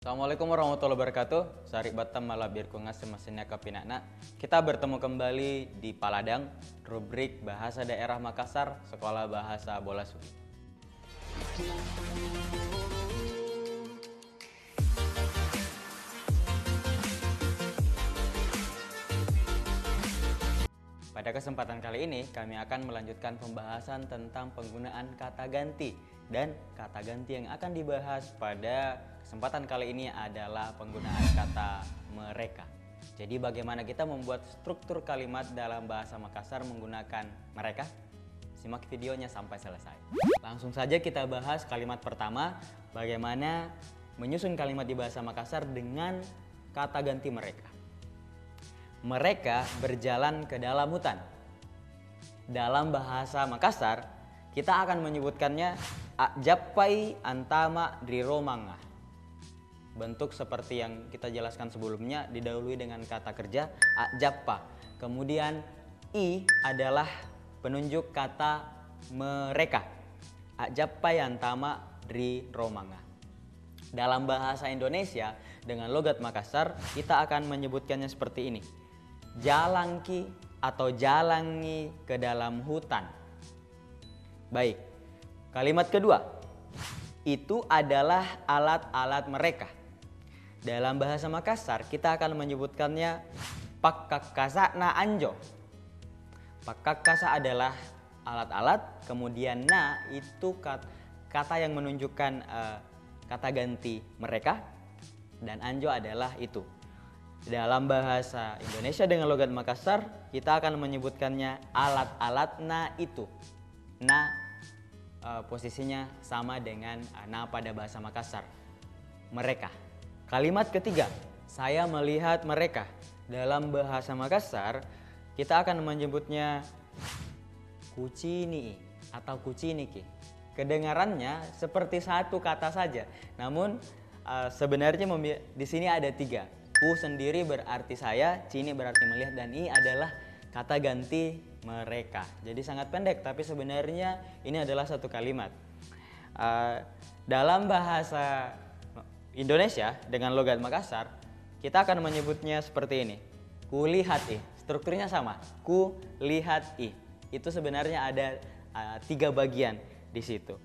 Assalamualaikum warahmatullahi wabarakatuh. Sari batam malabir kungas semasinya kapinakna. Kita bertemu kembali di Paladang, rubrik Bahasa Daerah Makassar, Sekolah Bahasa Bolasuki. Pada kesempatan kali ini, kami akan melanjutkan pembahasan tentang penggunaan kata ganti. Dan kata ganti yang akan dibahas pada kesempatan kali ini adalah penggunaan kata mereka. Jadi bagaimana kita membuat struktur kalimat dalam bahasa Makassar menggunakan mereka? Simak videonya sampai selesai. Langsung saja kita bahas kalimat pertama, bagaimana menyusun kalimat di bahasa Makassar dengan kata ganti mereka. Mereka berjalan ke dalam hutan. Dalam bahasa Makassar, kita akan menyebutkannya Akjappai antama diromanga. Bentuk seperti yang kita jelaskan sebelumnya didahului dengan kata kerja akjappa. Kemudian i adalah penunjuk kata mereka. Akjappai antama diromanga. Dalam bahasa Indonesia dengan logat Makassar, kita akan menyebutkannya seperti ini. Jalanki atau jalangi ke dalam hutan. Baik, kalimat kedua, itu adalah alat-alat mereka. Dalam bahasa Makassar, kita akan menyebutkannya pakkakasa na anjo. Pakkakasa adalah alat-alat, kemudian na itu kata yang menunjukkan kata ganti mereka, dan anjo adalah itu. Dalam bahasa Indonesia dengan logat Makassar, kita akan menyebutkannya alat-alat na itu. Na posisinya sama dengan na pada bahasa Makassar. Mereka. Kalimat ketiga, saya melihat mereka. Dalam bahasa Makassar, kita akan menyebutnya kucini atau kuciniki. Kedengarannya seperti satu kata saja, namun sebenarnya di sini ada tiga. Ku sendiri berarti saya, cini berarti melihat, dan i adalah kata ganti mereka. Jadi sangat pendek, tapi sebenarnya ini adalah satu kalimat. Dalam bahasa Indonesia dengan logat Makassar, kita akan menyebutnya seperti ini. Ku lihat i, strukturnya sama. Ku lihat i. Itu sebenarnya ada tiga bagian di situ.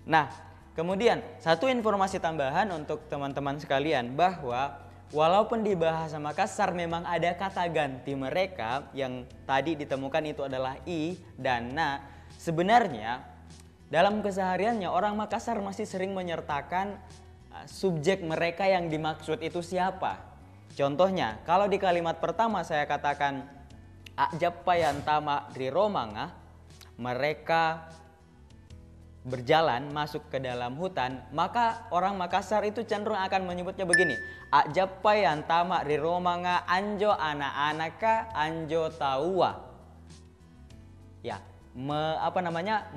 Nah, kemudian satu informasi tambahan untuk teman-teman sekalian bahwa walaupun di bahasa Makassar memang ada kata ganti mereka yang tadi ditemukan itu adalah i dan na, sebenarnya dalam kesehariannya orang Makassar masih sering menyertakan subjek mereka yang dimaksud itu siapa. Contohnya, kalau di kalimat pertama saya katakan Akjappai antama diromanga, mereka berjalan masuk ke dalam hutan, maka orang Makassar itu cenderung akan menyebutnya begini. Akjappai antama diromanga anjo anak-anaka anjo taua. Ya,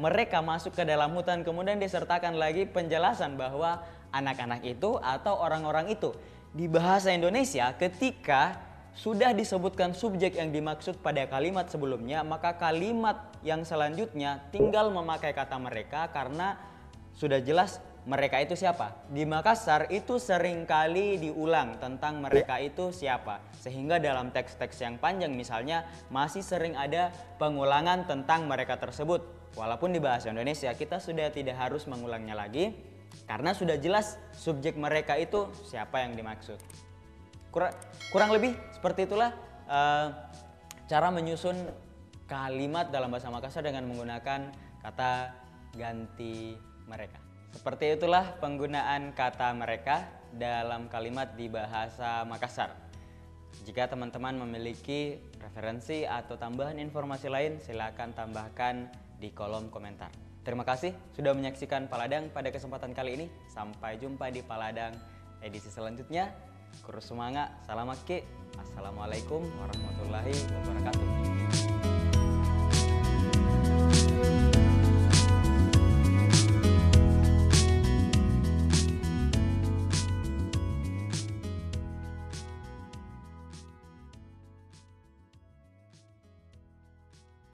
mereka masuk ke dalam hutan, kemudian disertakan lagi penjelasan bahwa anak-anak itu atau orang-orang itu. Di bahasa Indonesia ketika sudah disebutkan subjek yang dimaksud pada kalimat sebelumnya, maka kalimat yang selanjutnya tinggal memakai kata mereka karena sudah jelas mereka itu siapa. Di Makassar itu seringkali diulang tentang mereka itu siapa. Sehingga dalam teks-teks yang panjang misalnya masih sering ada pengulangan tentang mereka tersebut. Walaupun di bahasa Indonesia kita sudah tidak harus mengulangnya lagi karena sudah jelas subjek mereka itu siapa yang dimaksud. Kurang lebih seperti itulah cara menyusun kalimat dalam bahasa Makassar dengan menggunakan kata ganti mereka. Seperti itulah penggunaan kata mereka dalam kalimat di bahasa Makassar. Jika teman-teman memiliki referensi atau tambahan informasi lain, silakan tambahkan di kolom komentar. Terima kasih sudah menyaksikan Paladang pada kesempatan kali ini. Sampai jumpa di Paladang edisi selanjutnya. Kurus semangat, salam aki. Assalamualaikum warahmatullahi wabarakatuh.